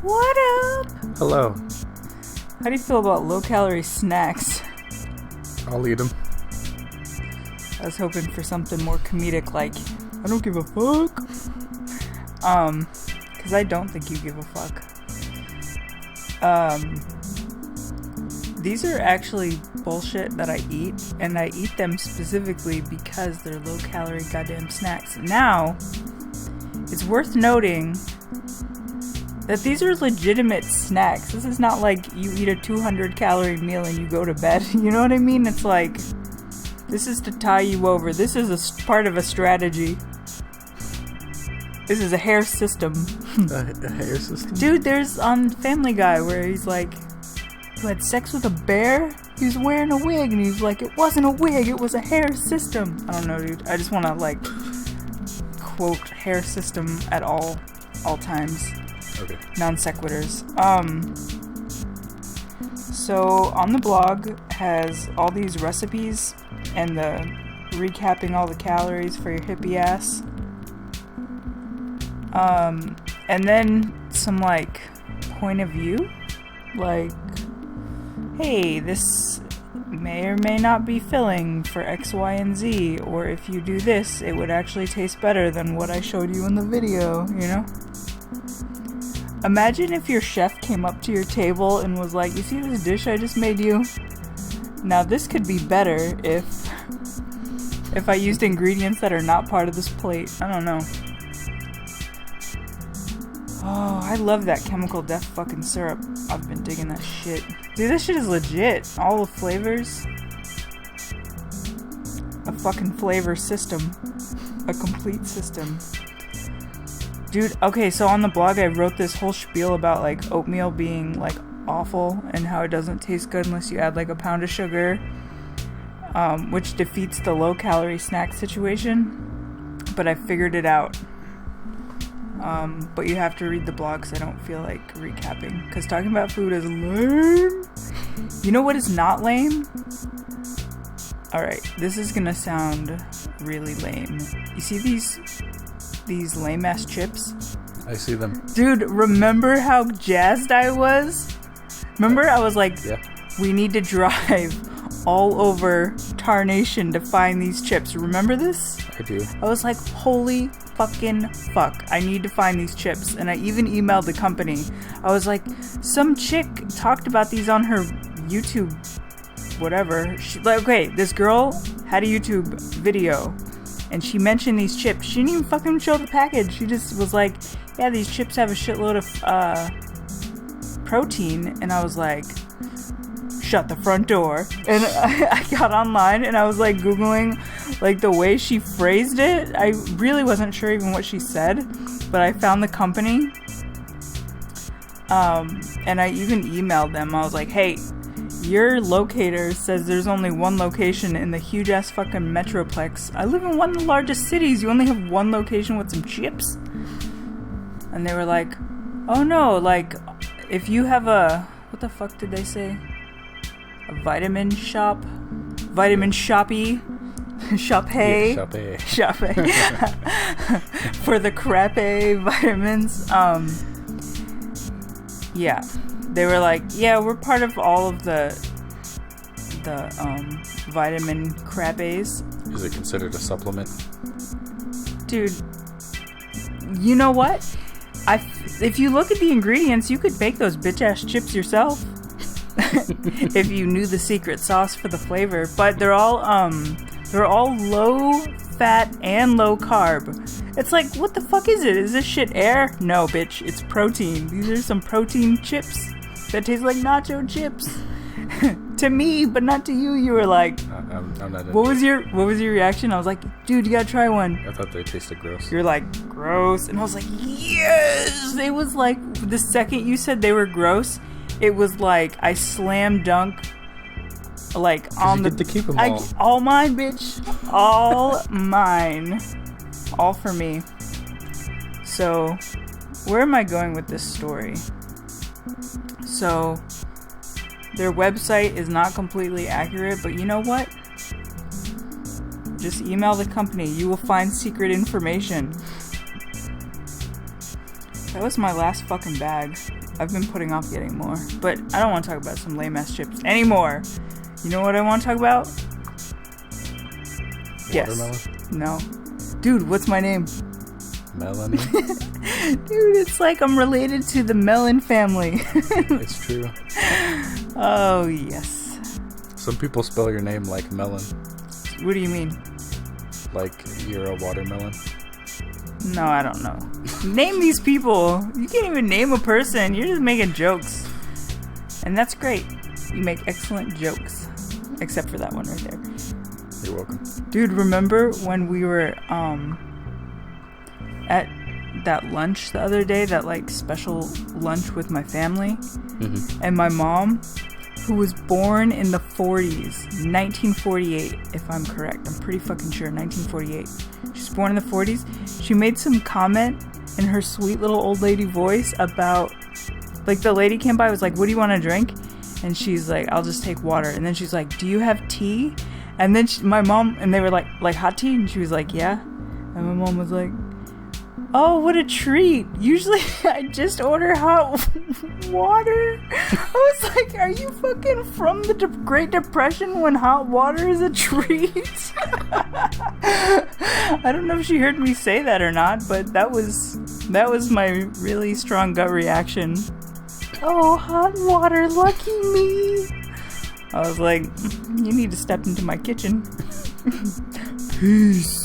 What up? Hello. How do you feel about low-calorie snacks? I'll eat them. I was hoping for something more comedic, like, I don't give a fuck. Because I don't think you give a fuck. These are actually bullshit that I eat, and I eat them specifically because they're low-calorie goddamn snacks. Now, it's worth noting that these are legitimate snacks. This is not like you eat a 200-calorie meal and you go to bed. You know what I mean? It's like, this is to tie you over. This is part of a strategy. This is a hair system. A hair system? Dude, there's on Family Guy where he's like, who had sex with a bear? He was wearing a wig, and he's like, it wasn't a wig, it was a hair system. I don't know, dude. I just want to, like, quote hair system at all times. Okay. Non sequiturs. So on the blog has all these recipes and the recapping all the calories for your hippie ass. And then some like point of view, like, hey, this may or may not be filling for X, Y, and Z, or if you do this, it would actually taste better than what I showed you in the video, you know? Imagine if your chef came up to your table and was like, you see this dish I just made you? Now this could be better if I used ingredients that are not part of this plate. I don't know. Oh, I love that chemical death fucking syrup. I've been digging that shit. Dude, this shit is legit. All the flavors. A fucking flavor system. A complete system. Dude, okay, so on the blog I wrote this whole spiel about like oatmeal being like awful and how it doesn't taste good unless you add like a pound of sugar, which defeats the low calorie snack situation. But I figured it out. But you have to read the blog because I don't feel like recapping. Because talking about food is lame. You know what is not lame? Alright, this is gonna sound really lame. You see these lame ass chips? I see them. Dude, remember how jazzed I was? Remember I was like, yeah. We need to drive all over Tarnation to find these chips. Remember this? I do. I was like, holy fucking fuck, I need to find these chips. And I even emailed the company. I was like, some chick talked about these on her YouTube whatever. Okay, this girl had a YouTube video and she mentioned these chips. She didn't even fucking show the package. She just was like, yeah, these chips have a shitload of protein. And I was like, shut the front door. And I got online and I was like Googling like the way she phrased it. I really wasn't sure even what she said, but I found the company and I even emailed them. I was like, hey, your locator says there's only one location in the huge ass fucking metroplex. I live in one of the largest cities. You only have one location with some chips? And they were like, oh no, like if you have a, what the fuck did they say? A vitamin shop? Vitamin shoppy? Shop-hey? Yeah, Shop-hey. For the crappy vitamins. Yeah. They were like, yeah, we're part of all of the vitamin crappies. Is it considered a supplement? Dude, you know what? If you look at the ingredients, you could bake those bitch-ass chips yourself. If you knew the secret sauce for the flavor. But they're all low fat and low carb. It's like, what the fuck is it? Is this shit air? No, bitch, it's protein. These are some protein chips that taste like nacho chips. To me, but not to you. You were like, I'm not. What was your reaction? I was like, dude, you gotta try one. I thought they tasted gross. You're like, gross. And I was like, yes! It was like, the second you said they were gross, it was like I slam dunk like on you get to keep them all. All mine, bitch. All mine. All for me. So, where am I going with this story? So, their website is not completely accurate, but you know what? Just email the company. You will find secret information. That was my last fucking bag. I've been putting off getting more. But I don't want to talk about some lame-ass chips anymore. You know what I want to talk about? Watermelon? Yes. No. Dude, what's my name? Melanie? Dude, it's like I'm related to the melon family. It's true. Oh, yes. Some people spell your name like melon. What do you mean? Like you're a watermelon. No, I don't know. Name these people. You can't even name a person. You're just making jokes. And that's great. You make excellent jokes. Except for that one right there. You're welcome. Dude, remember when we were at that lunch the other day, that like special lunch with my family? Mm-hmm. And my mom, who was born in the 40s, 1948, if I'm correct. I'm pretty fucking sure, 1948. She's born in the 40s. She made some comment in her sweet little old lady voice about, like, the lady came by, was like, what do you want to drink? And she's like, I'll just take water. And then she's like, do you have tea? And then my mom, and they were like hot tea? And she was like, yeah. And my mom was like, oh, what a treat. Usually I just order hot water. I was like, are you fucking from the Great Depression when hot water is a treat? I don't know if she heard me say that or not, but that was my really strong gut reaction. Oh, hot water, lucky me. I was like, you need to step into my kitchen. Peace.